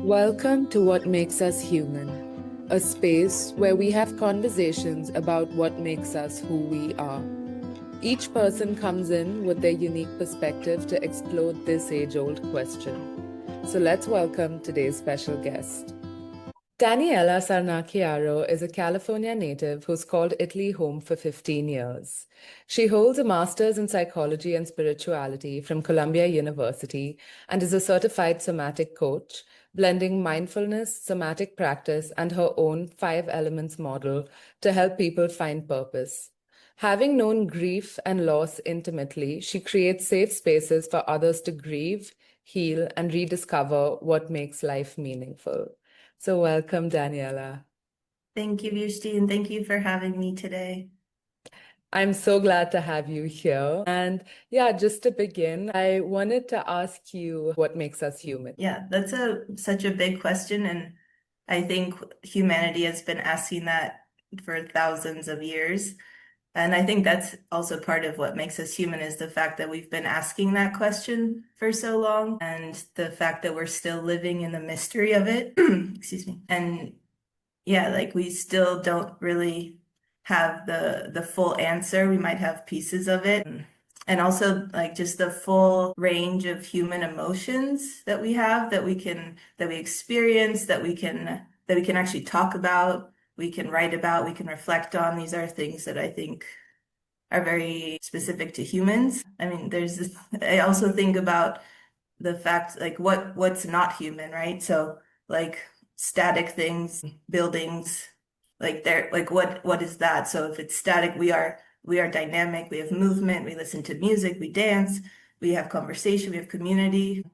Welcome to What Makes Us Human, a space where we have conversations about what makes us who we are. Each person comes in with their unique perspective to explore this age-old question. So let's welcome today's special guest. Daniela Sarnacchiaro is a California native who's called Italy home for 15 years. She holds a master's in psychology and spirituality from Columbia University and is a certified somatic coach, blending mindfulness, somatic practice, and her own 5 elements model to help people find purpose. Having known grief and loss intimately, she creates safe spaces for others to grieve, heal, and rediscover what makes life meaningful. So welcome, Daniela. Thank you, Yushti, and thank you for having me today. I'm so glad to have you here. And yeah, just to begin, I wanted to ask you what makes us human. Yeah, that's such a big question, and I think humanity has been asking that for thousands of years. And I think that's also part of what makes us human is the fact that we've been asking that question for so long, and the fact that we're still living in the mystery of it. Excuse me. And yeah, like we still don't really have the full answer. We might have pieces of it. And also like just the full range of human emotions that we have that we experience, that we can actually talk about, we can write about, we can reflect on. These are things that I think are very specific to humans. I mean, there's this, I also think about the fact like what's not human, right? So like static things, buildings, like they're like what is that? So if it's static, we are dynamic, we have movement, we listen to music, we dance, we have conversation, we have community.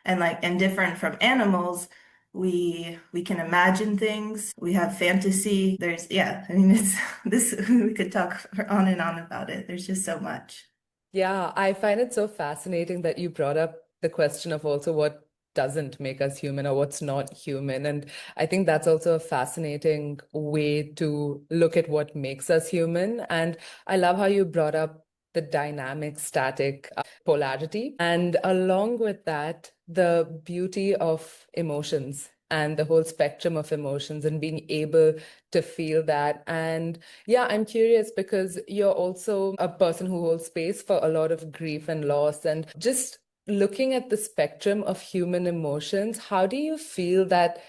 And different from animals, we can imagine things, we have fantasy. There's yeah, I mean it's this we could talk on and on about it. There's just so much. Yeah, I find it so fascinating that you brought up the question of also what doesn't make us human or what's not human. And I think that's also a fascinating way to look at what makes us human. And I love how you brought up the dynamic static polarity. And along with that, the beauty of emotions and the whole spectrum of emotions and being able to feel that. And yeah, I'm curious because you're also a person who holds space for a lot of grief and loss. And just looking at the spectrum of human emotions, how do you feel that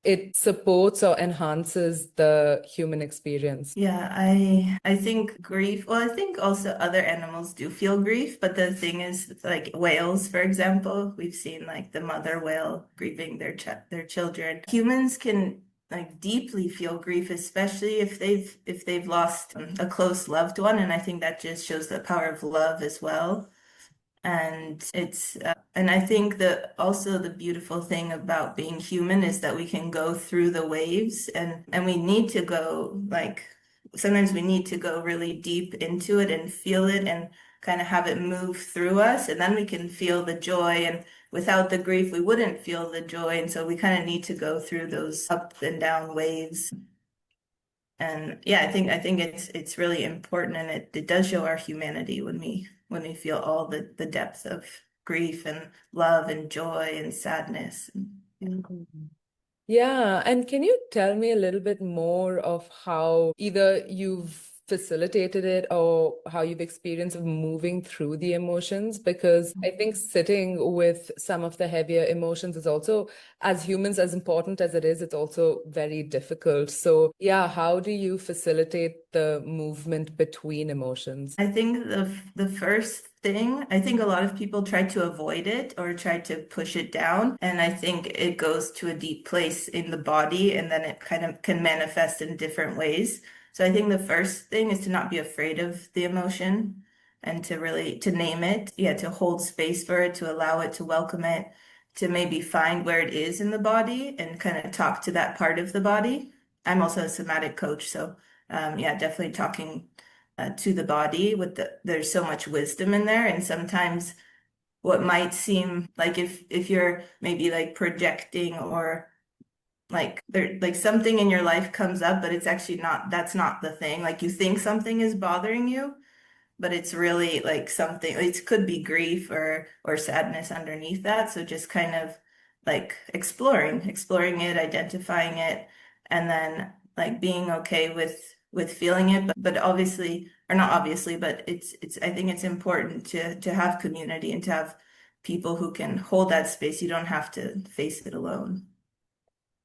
it supports or enhances the human experience? Yeah, I think grief, well, I think also other animals do feel grief, but the thing is like whales, for example, we've seen like the mother whale grieving their children. Humans can like deeply feel grief, especially if they've lost a close loved one, and I think that just shows the power of love as well. And I think that also the beautiful thing about being human is that we can go through the waves, and we need to go like sometimes we need to go really deep into it and feel it and kind of have it move through us, and then we can feel the joy. And without the grief we wouldn't feel the joy, and so we kind of need to go through those up and down waves. And yeah, I think it's really important, and it does show our humanity when we feel all the depth of grief and love and joy and sadness. Mhm. Yeah, and can you tell me a little bit more of how either you've facilitated it or how you've experienced of moving through the emotions? Because I think sitting with some of the heavier emotions is also, as humans, as important as it is, it's also very difficult. So, yeah, how do you facilitate the movement between emotions? I think the first thing, I think a lot of people try to avoid it or try to push it down, and I think it goes to a deep place in the body, and then it kind of can manifest in different ways. So I think the first thing is to not be afraid of the emotion and to really to name it, yeah, to hold space for it, to allow it, to welcome it, to maybe find where it is in the body and kind of talk to that part of the body. I'm also a somatic coach, so yeah, definitely talking to the body with there's so much wisdom in there. And sometimes what might seem like if you're maybe like projecting or like there like something in your life comes up, but it's actually not, that's not the thing. Like you think something is bothering you, but it's really like something, it could be grief or sadness underneath that. So just kind of like exploring it, identifying it, and then like being okay with feeling it, but obviously, or not obviously, but it's I think it's important to have community and to have people who can hold that space. You don't have to face it alone.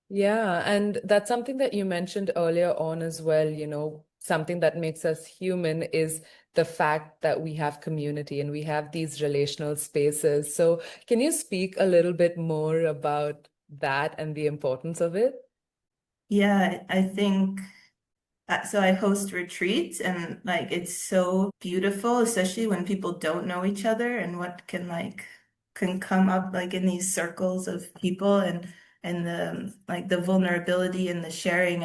Yeah, and that's something that you mentioned earlier on as well, something that makes us human is the fact that we have community and we have these relational spaces. So, can you speak a little bit more about that and the importance of it? Yeah, I think so. I host retreats and like it's so beautiful, especially when people don't know each other and what can come up like in these circles of people and the like the vulnerability and the sharing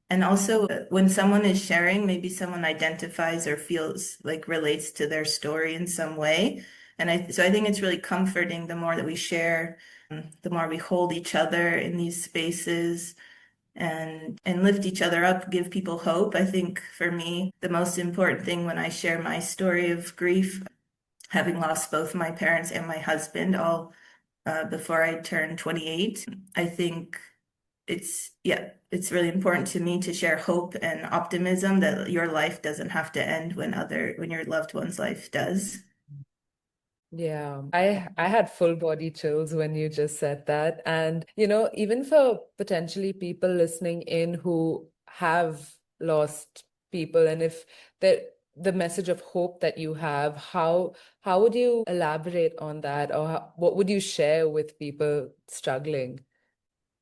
and also when someone is sharing, maybe someone identifies or feels like relates to their story in some way. And I think it's really comforting the more that we share, the more we hold each other in these spaces and lift each other up, give people hope. I think for me, the most important thing when I share my story of grief, having lost both my parents and my husband all before I turned 28, I think it's really important to me to share hope and optimism that your life doesn't have to end when your loved one's life does. Yeah, I had full body chills when you just said that. And, even for potentially people listening in who have lost people, and if the message of hope that you have, how would you elaborate on that, or what would you share with people struggling?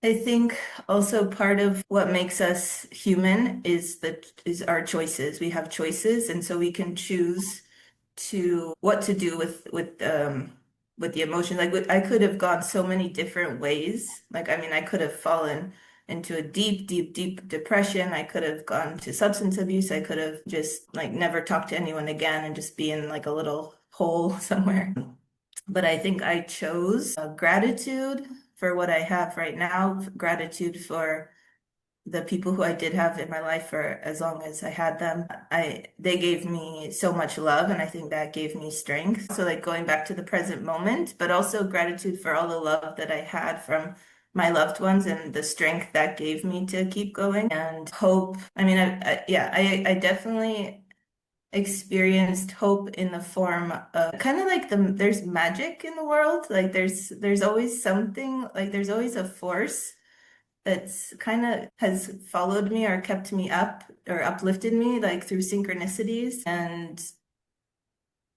I think also part of what makes us human is our choices. We have choices, and so we can choose to what to do with the emotion. I could have gone so many different ways. Like I mean, I could have fallen into a deep, deep, deep depression. I could have gone to substance abuse. I could have just like never talked to anyone again and just be in like a little hole somewhere. But I think I chose gratitude for what I have right now, gratitude for the people who I did have in my life for as long as I had them. They gave me so much love and I think that gave me strength. So like going back to the present moment, but also gratitude for all the love that I had from my loved ones and the strength that gave me to keep going and hope. I mean, I definitely experienced hope in the form of kind of like there's magic in the world. Like there's always something, like there's always a force that's kind of has followed me or kept me up or uplifted me like through synchronicities and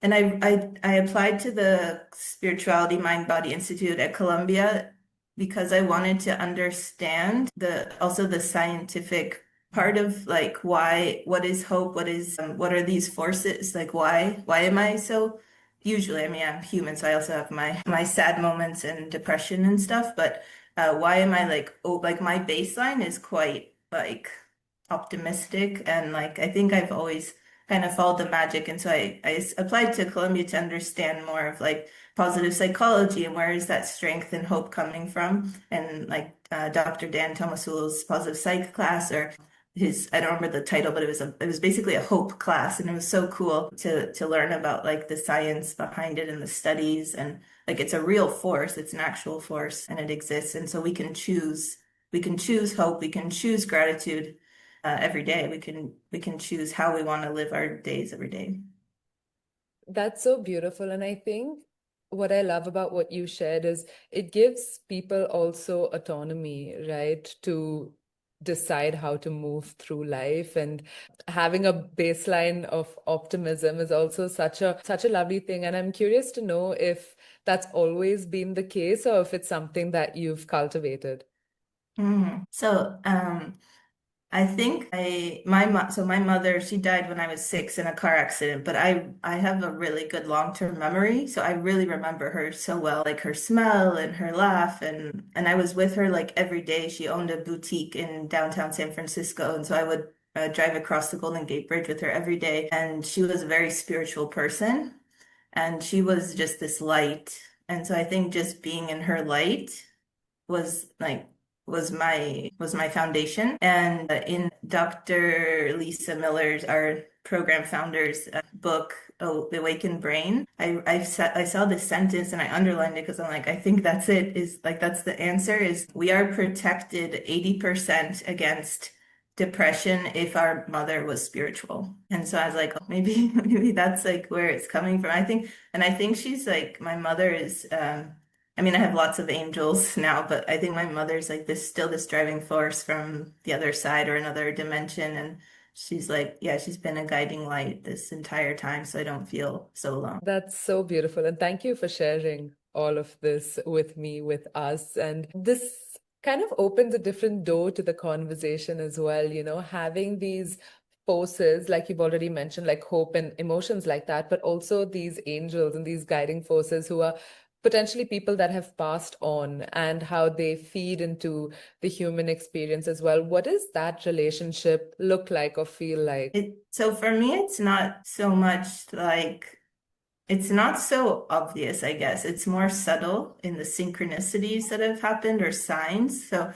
I applied to the Spirituality Mind Body Institute at Columbia because I wanted to understand the scientific part of like what is hope, what are these forces, like why am I so usually, I mean, I'm human, so I also have my sad moments and depression and stuff, but why am I like, oh, like my baseline is quite like optimistic and like I think I've always kind of followed the magic. And so I applied to Columbia to understand more of like positive psychology and where is that strength and hope coming from. And like Dr. Dan Tomasulo's positive psych class or I don't remember the title, but it was basically a hope class. And it was so cool to learn about like the science behind it and the studies and like it's a real force, it's an actual force and it exists. And so we can choose hope, we can choose gratitude every day. We can choose how we want to live our days every day. That's so beautiful. And I think what I love about what you shared is it gives people also autonomy, right? To decide how to move through life. And having a baseline of optimism is also such a lovely thing. And I'm curious to know if that's always been the case or if it's something that you've cultivated. So, I think my mother, she died when I was 6 in a car accident, but I have a really good long-term memory. So I really remember her so well, like her smell and her laugh and I was with her like every day. She owned a boutique in downtown San Francisco, and so I would drive across the Golden Gate Bridge with her every day. And she was a very spiritual person, and she was just this light. And so I think just being in her light was like was my foundation. And in Dr. Lisa Miller's, our program founder's book, oh, The Awakened Brain, I saw this sentence and I underlined it because I'm like, I think that's it, is like, that's the answer, is we are protected 80% against depression if our mother was spiritual. And so I was like, oh, maybe maybe that's like where it's coming from. I think she's like, my mother is I mean, I have lots of angels now, but I think my mother's like this, still this driving force from the other side or another dimension. And she's like, yeah, she's been a guiding light this entire time, so I don't feel so alone. That's so beautiful. And thank you for sharing all of this with me, with us. And this kind of opens a different door to the conversation as well, having these forces, like you've already mentioned, like hope and emotions like that, but also these angels and these guiding forces who are potentially people that have passed on and how they feed into the human experience as well. What does that relationship look like or feel like? So for me, it's not so much like, it's not so obvious, I guess. It's more subtle in the synchronicities that have happened or signs. So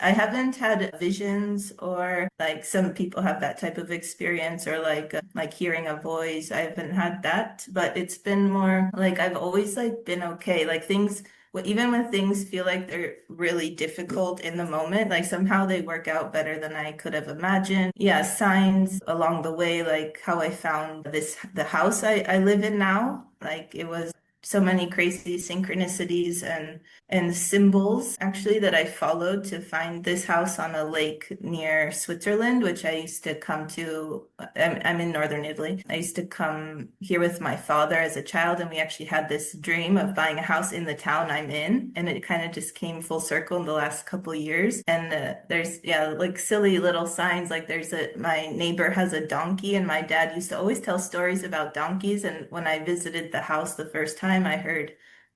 I haven't had visions, or like some people have that type of experience, or like hearing a voice. I haven't had that, but it's been more like I've always like been okay. Like things, even when things feel like they're really difficult in the moment, like somehow they work out better than I could have imagined. Yeah, signs along the way, like how I found the house I live in now. Like it was so many crazy synchronicities and symbols actually that I followed to find this house on a lake near Switzerland, which I used to come to. I'm in northern Italy. I used to come here with my father as a child, and we actually had this dream of buying a house in the town I'm in, and it kind of just came full circle in the last couple years. And there's, yeah, like silly little signs, like my neighbor has a donkey, and my dad used to always tell stories about donkeys. And when I visited the house the first time,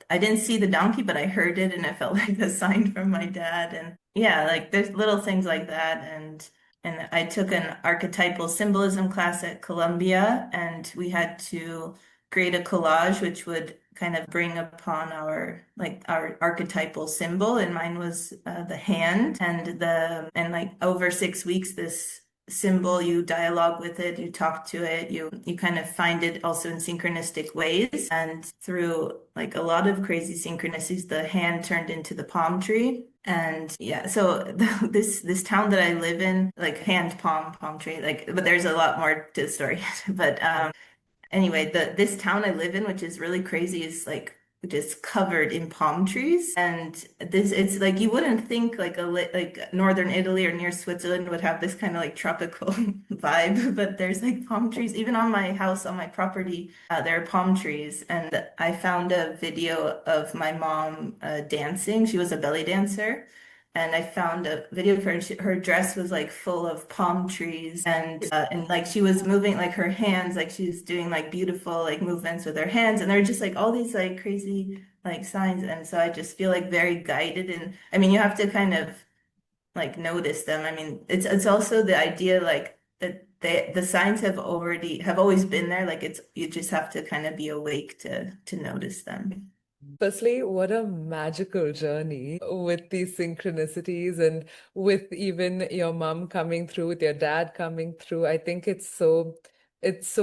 I didn't see the donkey, but I heard it, and it felt like a sign from my dad. And yeah, like there's little things like that. And I took an archetypal symbolism class at Columbia, and we had to create a collage which would kind of bring upon our archetypal symbol. And mine was the hand, and like over 6 weeks, this symbol, you dialogue with it, you talk to it, you kind of find it also in synchronistic ways. And through like a lot of crazy synchronicities, the hand turned into the palm tree. And yeah, so this town that I live in, like hand, palm tree, like, but there's a lot more to the story. But anyway, this town I live in, which is really crazy, is like just covered in palm trees. And it's like you wouldn't think like like northern Italy or near Switzerland would have this kind of like tropical vibe, but there's like palm trees even on my house, on my property. There are palm trees, and I found a video of my mom dancing. She was a belly dancer. And I found a video of her, and her dress was like full of palm trees, and like she was moving like her hands, like she was doing like beautiful like movements with her hands, and there were just like all these like crazy like signs. And so I just feel like very guided. And I mean, you have to kind of like notice them. I mean, it's also the idea like that the signs have always been there. Like it's, you just have to kind of be awake to notice them. Firstly, what a magical journey with these synchronicities and with even your mom coming through, with your dad coming through. I think it's so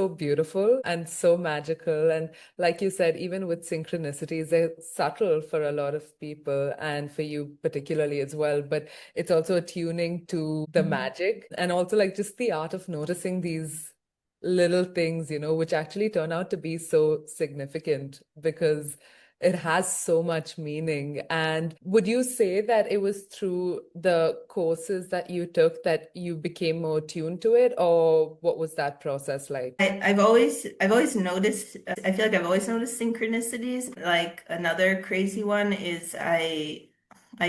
beautiful and so magical. And like you said, even with synchronicities, they're subtle for a lot of people and for you particularly as well. But it's also attuning to the magic and also like just the art of noticing these little things, which actually turn out to be so significant because it has so much meaning. And would you say that it was through the courses that you took that you became more tuned to it, or what was that process like? I've always noticed, I feel like I've always noticed synchronicities. Like another crazy one is I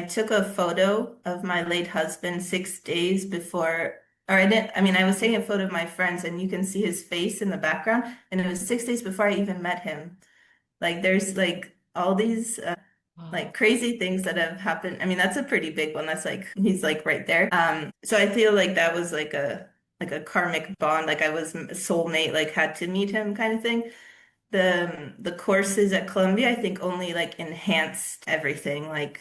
took a photo of my late husband 6 days before, or I didn't, I mean, I was taking a photo of my friends, and you can see his face in the background, and it was 6 days before I even met him. Like there's like all these Wow. like crazy things that have happened. I mean, that's a pretty big one. That's like he's like right there. So I feel like that was like a karmic bond. Like I was a soulmate, like had to meet him kind of thing. The courses at Columbia, I think only like enhanced everything, like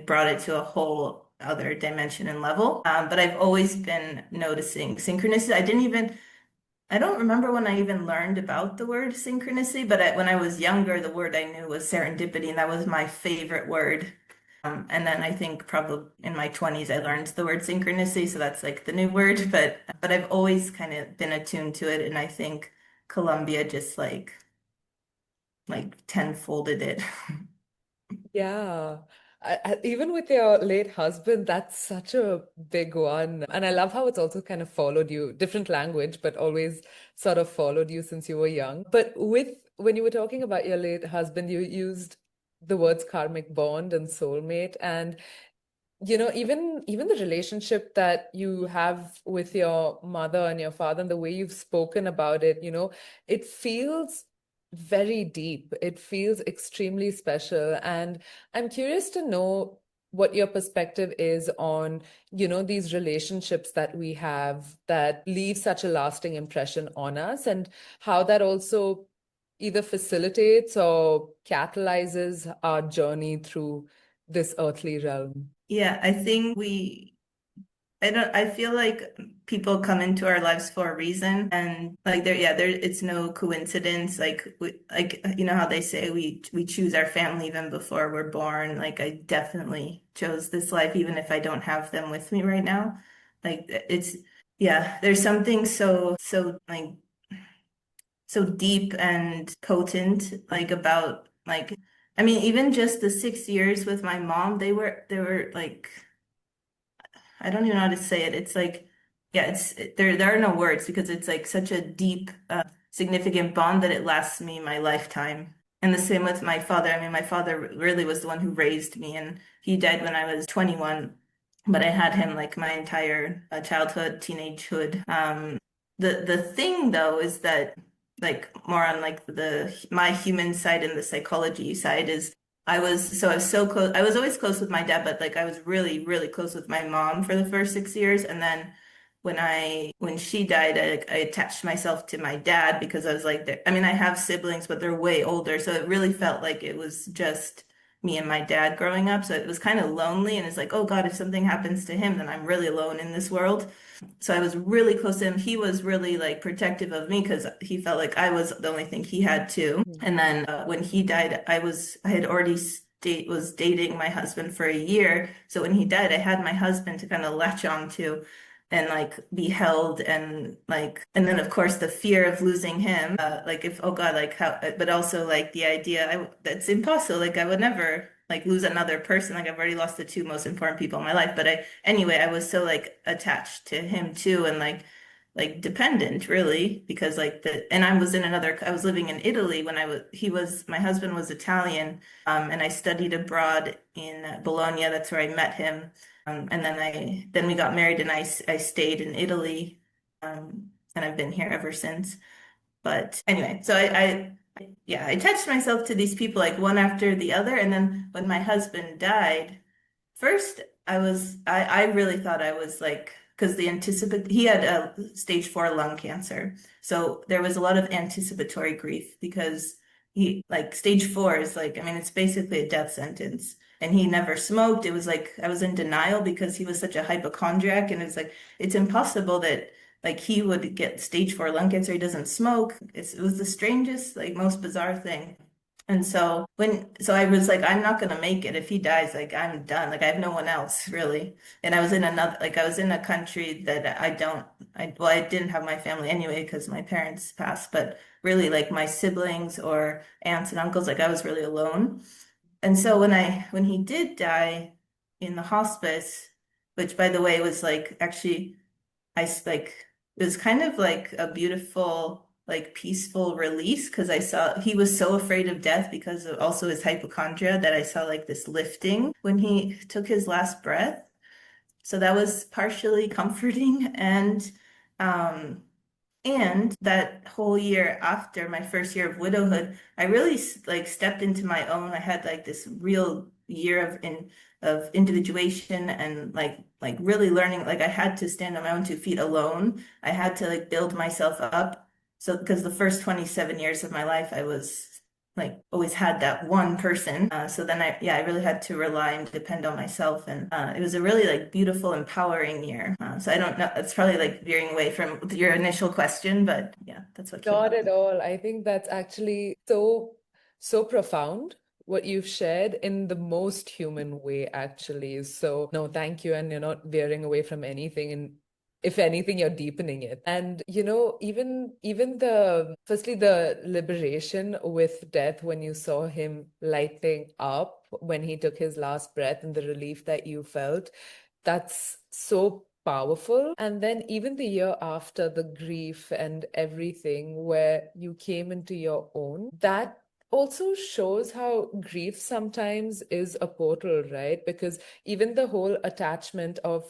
brought it to a whole other dimension and level. But I've always been noticing synchronicity. I don't remember when I even learned about the word synchronicity, but when I was younger, the word I knew was serendipity, and that was my favorite word. And then I think probably in my 20s I learned the word synchronicity, so that's like the new word. But I've always kind of been attuned to it, and I think Colombia just like tenfolded it. Yeah. Even with your late husband, that's such a big one. And I love how it's also kind of followed you, different language, but always sort of followed you since you were young. But when you were talking about your late husband, you used the words karmic bond and soulmate. And even the relationship that you have with your mother and your father and the way you've spoken about it, it feels very deep. It feels extremely special. And I'm curious to know what your perspective is on, these relationships that we have that leave such a lasting impression on us, and how that also either facilitates or catalyzes our journey through this earthly realm. Yeah, I feel like people come into our lives for a reason, and like it's no coincidence. You know how they say we choose our family even before we're born. Like I definitely chose this life even if I don't have them with me right now. Like it's yeah, there's something so like so deep and potent like about like I mean even just the 6 years with my mom, they were like I don't even know how to say it. It's like, yeah, there are no words because it's like such a deep, significant bond that it lasts me my lifetime. And the same with my father. I mean, my father really was the one who raised me, and he died when I was 21, but I had him like my entire childhood, teenagehood. The thing though is that like more on like the my human side and the psychology side is I was so close. I was always close with my dad, but like I was really, really close with my mom for the first 6 years. And then when she died, I attached myself to my dad because I was like, I mean, I have siblings, but they're way older. So it really felt like it was just me and my dad growing up. So it was kind of lonely. And it's like, oh God, if something happens to him, then I'm really alone in this world. So I was really close to him. He was really like protective of me because he felt like I was the only thing he had too. And then when he died, I had already was dating my husband for a year. So when he died, I had my husband to kind of latch on to and like be held and then of course the fear of losing him like if oh God like how but also like the idea that's impossible like I would never like lose another person like I've already lost the two most important people in my life but I was so like attached to him too and like dependent really because like the and I was living in Italy when my husband was Italian and I studied abroad in Bologna. That's where I met him. And then we got married and I stayed in Italy. And I've been here ever since. But anyway, yeah, I attached myself to these people like one after the other. And then when my husband died, first, I really thought I was like, because he had a stage 4 lung cancer. So there was a lot of anticipatory grief because like stage 4 is like, I mean, it's basically a death sentence. And he never smoked. It was like, I was in denial because he was such a hypochondriac. And it's like, it's impossible that like he would get stage 4 lung cancer. He doesn't smoke. It was the strangest, like most bizarre thing. And so I was like, I'm not gonna make it. If he dies, like I'm done. Like I have no one else really. And I was in a country that I didn't have my family anyway because my parents passed, but really like my siblings or aunts and uncles, like I was really alone. And so when he did die in the hospice, which by the way was like actually like it was kind of like a beautiful, like peaceful release because I saw he was so afraid of death because of also his hypochondria that I saw like this lifting when he took his last breath. So that was partially comforting um and that whole year after my first year of widowhood, I really like stepped into my own. I had like this real year of individuation and like really learning. Like I had to stand on my own 2 feet alone. I had to like build myself up. So because the first 27 years of my life, I was like always had that one person. So then I really had to rely and depend on myself. And it was a really like beautiful, empowering year. So I don't know, it's probably like veering away from your initial question, but yeah, that's what came Not up. at all. I think that's actually so profound what you've shared in the most human way, actually. So, no, thank you. And you're not veering away from anything. And if anything, you're deepening it. And, even firstly, the liberation with death when you saw him lighting up when he took his last breath and the relief that you felt, that's so powerful. And then even the year after, the grief and everything, where you came into your own, that also shows how grief sometimes is a portal, right? Because even the whole attachment of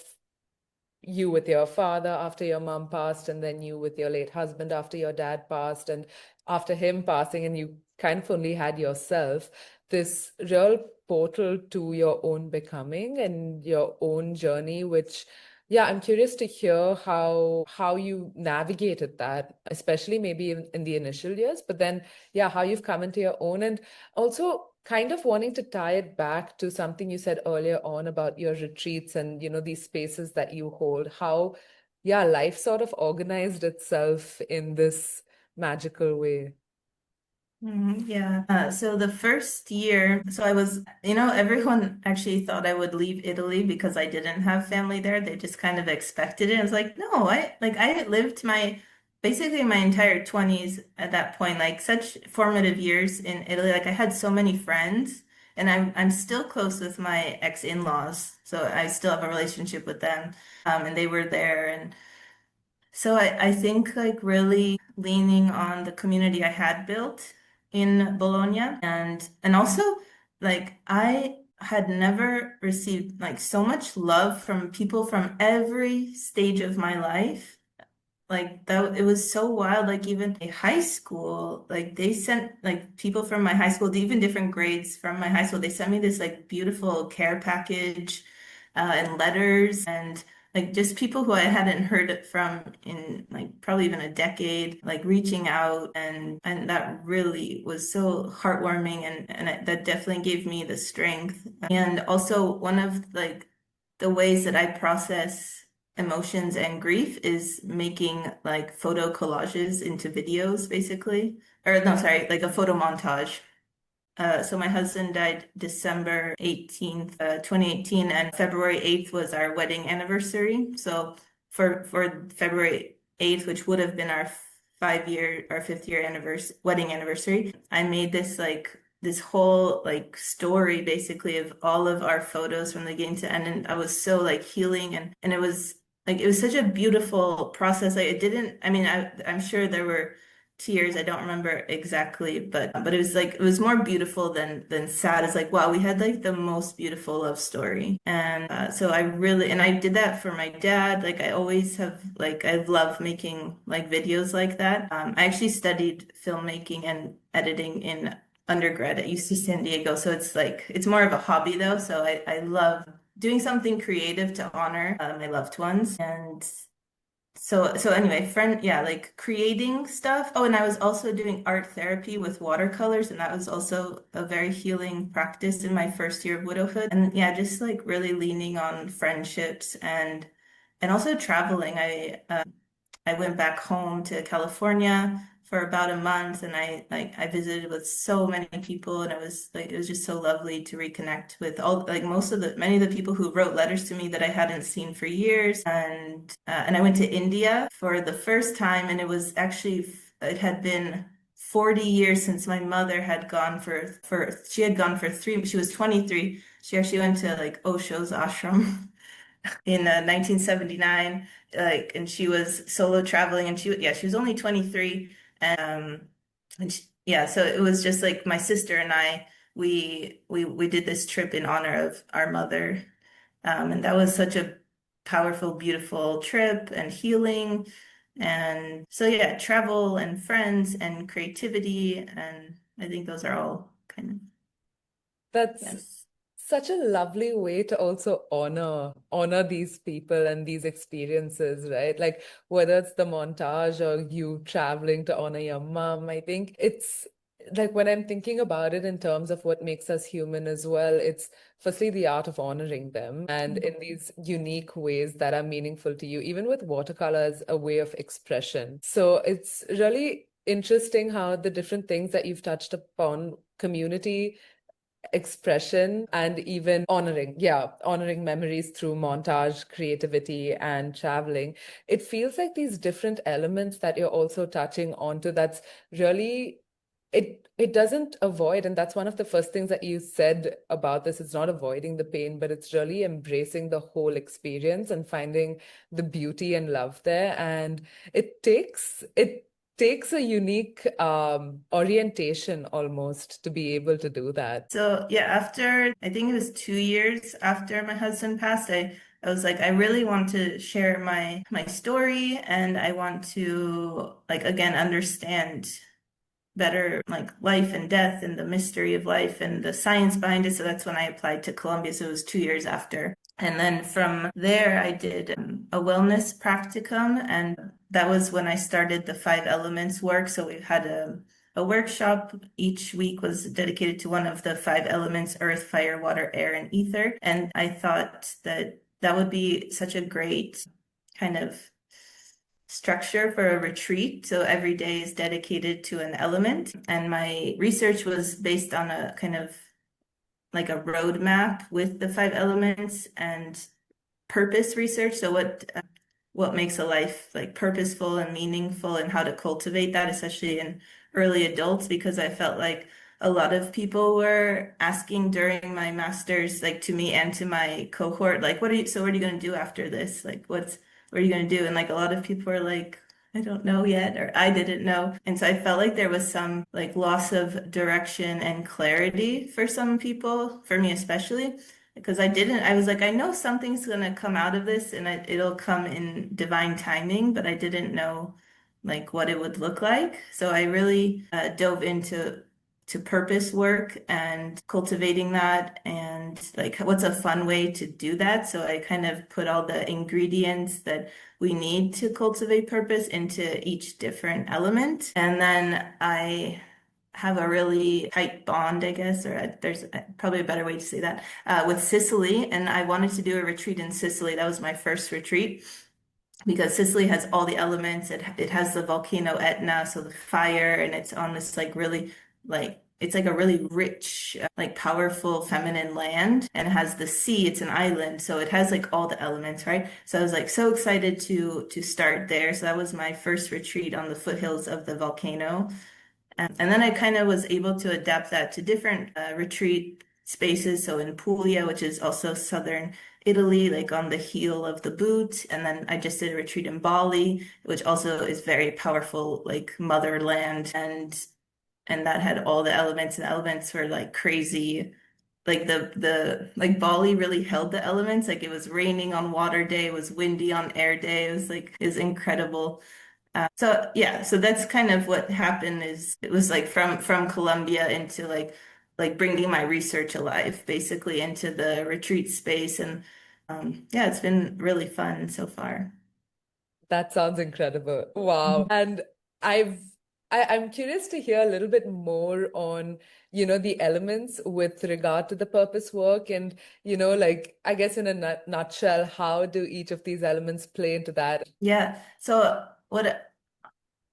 you with your father after your mom passed, and then you with your late husband after your dad passed, and after him passing, and you kind of only had yourself, this real portal to your own becoming and your own journey, which yeah, I'm curious to hear how you navigated that, especially maybe in the initial years, but then yeah, how you've come into your own. And also kind of wanting to tie it back to something you said earlier on about your retreats and these spaces that you hold, how yeah, life sort of organized itself in this magical way. Yeah. So the first year, so I was, everyone actually thought I would leave Italy because I didn't have family there. They just kind of expected it. I was like, no, I lived basically my entire 20s at that point, like such formative years in Italy. Like I had so many friends, and I'm still close with my ex-in-laws. So I still have a relationship with them. And they were there, and so I think like really leaning on the community I had built in Bologna, and also like I had never received like so much love from people from every stage of my life. Like that, it was so wild. Like even in high school, like they sent like people from my high school, even different grades from my high school. They sent me this like beautiful care package, and letters, and like just people who I hadn't heard from in like probably even a decade, like reaching out, and that really was so heartwarming, that definitely gave me the strength. And also one of like the ways that I process emotions and grief is making like photo collages into videos, basically. Or no, sorry, like a photo montage. So my husband died December 18th, 2018, and February 8th was our wedding anniversary. So for February 8th, which would have been our 5th year anniversary, wedding anniversary, I made this whole like story basically of all of our photos from the beginning to end. And I was so like healing, and it was such a beautiful process. Like it didn't, I mean, I'm sure there were tears. I don't remember exactly, but it was like it was more beautiful than sad. It's like wow, we had like the most beautiful love story, and so I did that for my dad. Like I always have like I love making like videos like that. I actually studied filmmaking and editing in undergrad at UC San Diego, so it's like it's more of a hobby though. So I love doing something creative to honor my loved ones. And so anyway, yeah, like creating stuff. Oh, and I was also doing art therapy with watercolors, and that was also a very healing practice in my first year of widowhood. And yeah, just like really leaning on friendships, and also traveling. I went back home to California for about a month, and I visited with so many people, and it was just so lovely to reconnect with all like many of the people who wrote letters to me that I hadn't seen for years. And I went to India for the first time, and it had been 40 years since my mother had gone for she had gone for she was 23. She actually went to like Osho's ashram in 1979, like, and she was solo traveling, and she was only 23. Yeah, so it was just like my sister and I, we did this trip in honor of our mother. And that was such a powerful, beautiful trip and healing. And so yeah, travel and friends and creativity, and I think those are all kind of, That's yes. such a lovely way to also honor these people and these experiences, right? Like whether it's the montage or you traveling to honor your mom, I think Like when I'm thinking about it in terms of what makes us human as well, it's firstly the art of honoring them and in these unique ways that are meaningful to you, even with watercolor as a way of expression. So it's really interesting how the different things that you've touched upon, community, expression, and even honoring, yeah, honoring memories through montage, creativity, and traveling. It feels like these different elements that you're also touching onto that's really it doesn't avoid, and that's one of the first things that you said about this. It's not avoiding the pain, but it's really embracing the whole experience and finding the beauty and love there. And it takes a unique orientation almost to be able to do that. So yeah, after I think it was 2 years after my husband passed, I was like, I really want to share my story, and I want to like again understand better like life and death and the mystery of life and the science behind it. So that's when I applied to Columbia. So it was 2 years after. And then from there, I did a wellness practicum. And that was when I started the five elements work. So we had a workshop. Each week was dedicated to one of the five elements: earth, fire, water, air, and ether. And I thought that that would be such a great kind of structure for a retreat. So every day is dedicated to an element. And my research was based on a kind of like a roadmap with the five elements and purpose research. So what makes a life like purposeful and meaningful, and how to cultivate that, especially in early adults, because I felt like a lot of people were asking during my master's, like to me and to my cohort, like, what are you going to do after this? Like, what are you going to do? And like a lot of people were like, I don't know yet, or I didn't know. And so I felt like there was some like loss of direction and clarity for some people, for me especially because I was like, I know something's gonna come out of this and it'll come in divine timing, but I didn't know like what it would look like. So I really dove into to purpose work and cultivating that and like what's a fun way to do that. So I kind of put all the ingredients that we need to cultivate purpose into each different element. And then I have a really tight bond, I guess, or there's probably a better way to say that, with Sicily. And I wanted to do a retreat in Sicily. That was my first retreat because Sicily has all the elements. It has the volcano Etna, so the fire, and it's on this like really like it's like a really rich, like powerful feminine land, and it has the sea. It's an island, so it has like all the elements, right? So I was like so excited to start there. So that was my first retreat on the foothills of the volcano. And then I kind of was able to adapt that to different retreat spaces. So in Puglia, which is also southern Italy, like on the heel of the boot. And then I just did a retreat in Bali, which also is very powerful, like motherland. And that had all the elements, and the elements were like crazy. Like the like Bali really held the elements. Like it was raining on water day, it was windy on air day. It was incredible. So yeah, so that's kind of what happened is it was like from Colombia into like bringing my research alive basically into the retreat space, and yeah, it's been really fun so far. That sounds incredible. Wow. And I've I'm curious to hear a little bit more on, the elements with regard to the purpose work and, like I guess in a nutshell, how do each of these elements play into that? Yeah. So what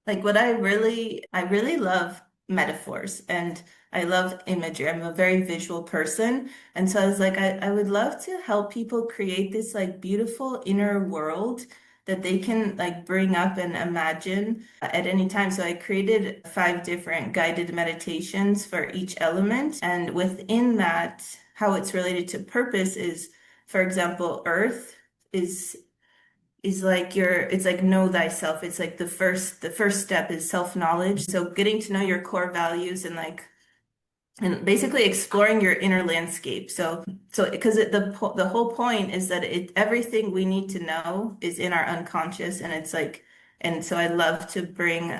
I really love metaphors and I love imagery. I'm a very visual person. And so I was like, I would love to help people create this like beautiful inner world that they can like bring up and imagine at any time. So I created five different guided meditations for each element. And within that, how it's related to purpose is, for example, earth is like it's like know thyself. It's like the first step is self-knowledge. So getting to know your core values and like and basically exploring your inner landscape. So because the whole point is that everything we need to know is in our unconscious, and it's like and so I love to bring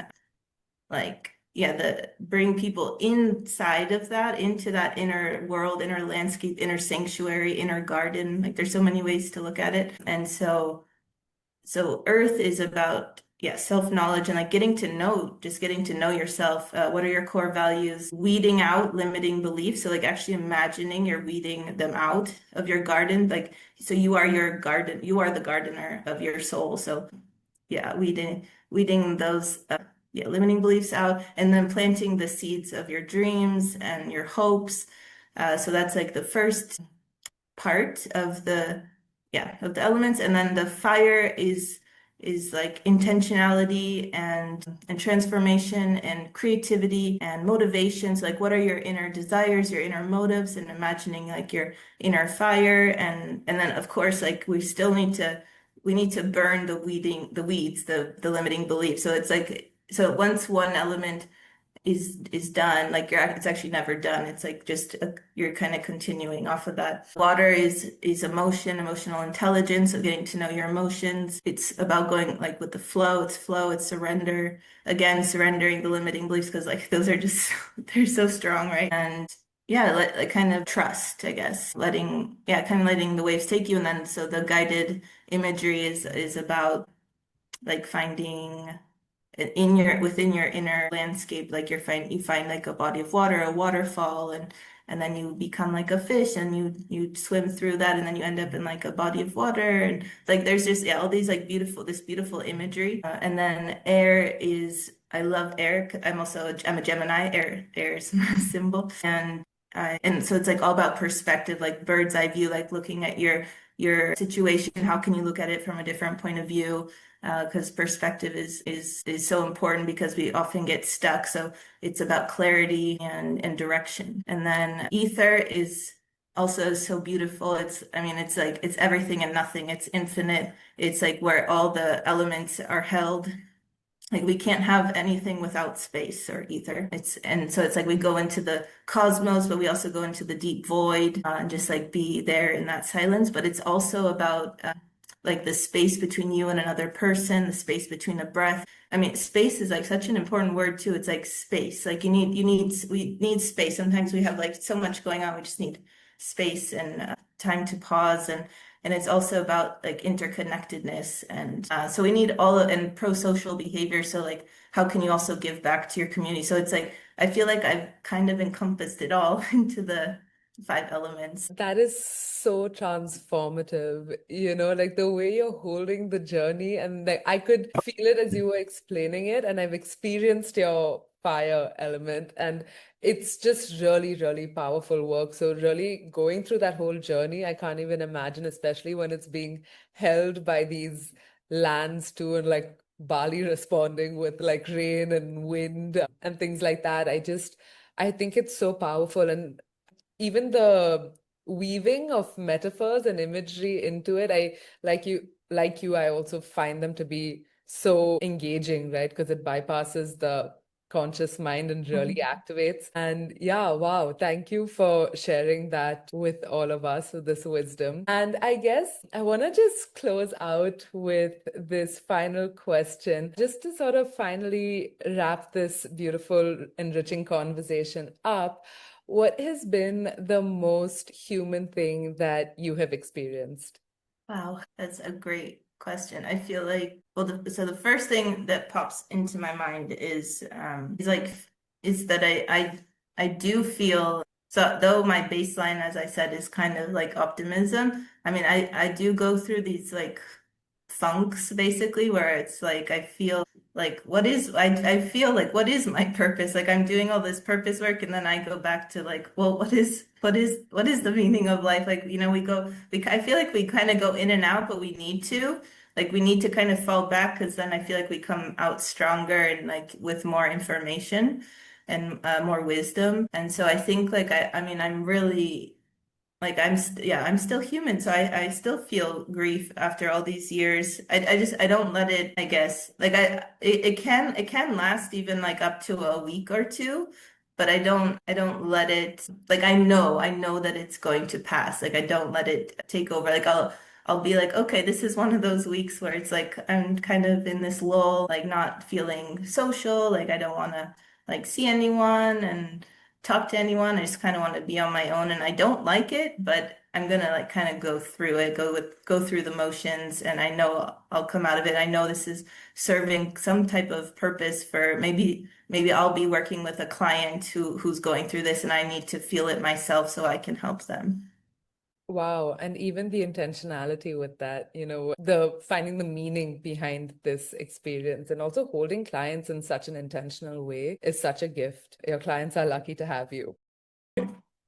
like yeah the bring people inside of that into that inner world, inner landscape, inner sanctuary, inner garden. Like there's so many ways to look at it. And so Earth is about yeah, self-knowledge and like getting to know yourself. What are your core values? Weeding out limiting beliefs. So like actually imagining you're weeding them out of your garden. Like, so you are your garden, you are the gardener of your soul. So yeah, weeding those yeah, limiting beliefs out and then planting the seeds of your dreams and your hopes. So that's like the first part of the yeah of the elements, and then the fire is like intentionality and transformation and creativity and motivation. So like what are your inner desires, your inner motives, and imagining like your inner fire. And then of course like we need to burn the weeds, the limiting beliefs. So it's like, so once one element is done, like it's actually never done. It's like just you're kind of continuing off of that. Water is emotional intelligence, so getting to know your emotions. It's about going like with the flow, it's surrender. Again, surrendering the limiting beliefs because like those are just they're so strong, right? And yeah, like kind of trust, I guess. Kind of letting the waves take you. And then so the guided imagery is about like finding in your within your inner landscape, like you find like a body of water, a waterfall, and then you become like a fish and you swim through that and then you end up in like a body of water. And like there's just yeah, all these like beautiful imagery. And then air is, I love air. I'm a Gemini. Air is my symbol. And so it's like all about perspective, like bird's eye view, like looking at your situation. How can you look at it from a different point of view? Because perspective is so important because we often get stuck. So it's about clarity and direction. And then ether is also so beautiful. I mean, it's like it's everything and nothing. It's infinite. It's like where all the elements are held. Like we can't have anything without space or ether. And so it's like we go into the cosmos, but we also go into the deep void and just like be there in that silence. But it's also about like the space between you and another person, the space between a breath. I mean, space is like such an important word too. It's like space. Like we need space. Sometimes we have like so much going on. We just need space and time to pause. And it's also about like interconnectedness. And so we need and pro-social behavior. So like, how can you also give back to your community? So it's like, I feel like I've kind of encompassed it all into the five elements. That is so transformative, like the way you're holding the journey, and like I could feel it as you were explaining it, and I've experienced your fire element, and it's just really, really powerful work. So really going through that whole journey, I can't even imagine, especially when it's being held by these lands too, and like Bali responding with like rain and wind and things like that. I think it's so powerful. And even the weaving of metaphors and imagery into it, I like you, I also find them to be so engaging, right? Because it bypasses the conscious mind and really activates. And yeah, wow, thank you for sharing that with all of us, with this wisdom. And I guess I want to just close out with this final question, just to sort of finally wrap this beautiful, enriching conversation up. What has been the most human thing that you have experienced? Wow, that's a great question. I feel like, well, so the first thing that pops into my mind is that I do feel, so though my baseline, as I said, is kind of like optimism. I mean, I do go through these like funks basically where it's like I feel like I feel like what is my purpose? Like I'm doing all this purpose work and then I go back to like, well, what is the meaning of life? Like, I feel like we kind of go in and out, but we need to kind of fall back because then I feel like we come out stronger and like with more information and more wisdom. And so I think like I mean I'm really like I'm still human, so I still feel grief after all these years. I don't let it, I guess. Like it can last even like up to a week or two, but I don't let it, like I know that it's going to pass. Like I don't let it take over. Like I'll be like, okay, this is one of those weeks where it's like I'm kind of in this lull, like not feeling social, like I don't want to like see anyone and talk to anyone. I just kind of want to be on my own and I don't like it, but I'm gonna like kind of go through it, go through the motions, and I know I'll come out of it. I know this is serving some type of purpose for maybe I'll be working with a client who's going through this and I need to feel it myself so I can help them. Wow. And even the intentionality with that, the finding the meaning behind this experience and also holding clients in such an intentional way is such a gift. Your clients are lucky to have you.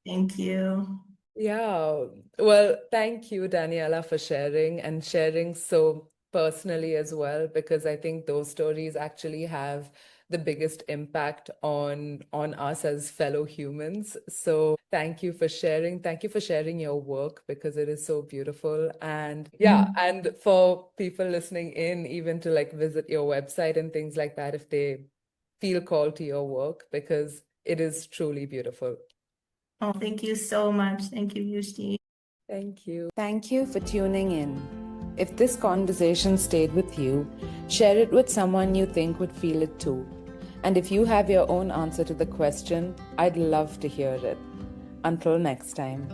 Thank you. Yeah. Well, thank you, Daniela, for sharing and sharing so personally as well, because I think those stories actually have the biggest impact on us as fellow humans. So thank you for sharing. Thank you for sharing your work because it is so beautiful. And yeah, and for people listening in, even to like visit your website and things like that if they feel called to your work, because it is truly beautiful. Oh, thank you so much. Thank you, Yushti. Thank you. Thank you for tuning in. If this conversation stayed with you, share it with someone you think would feel it too. And if you have your own answer to the question, I'd love to hear it. Until next time.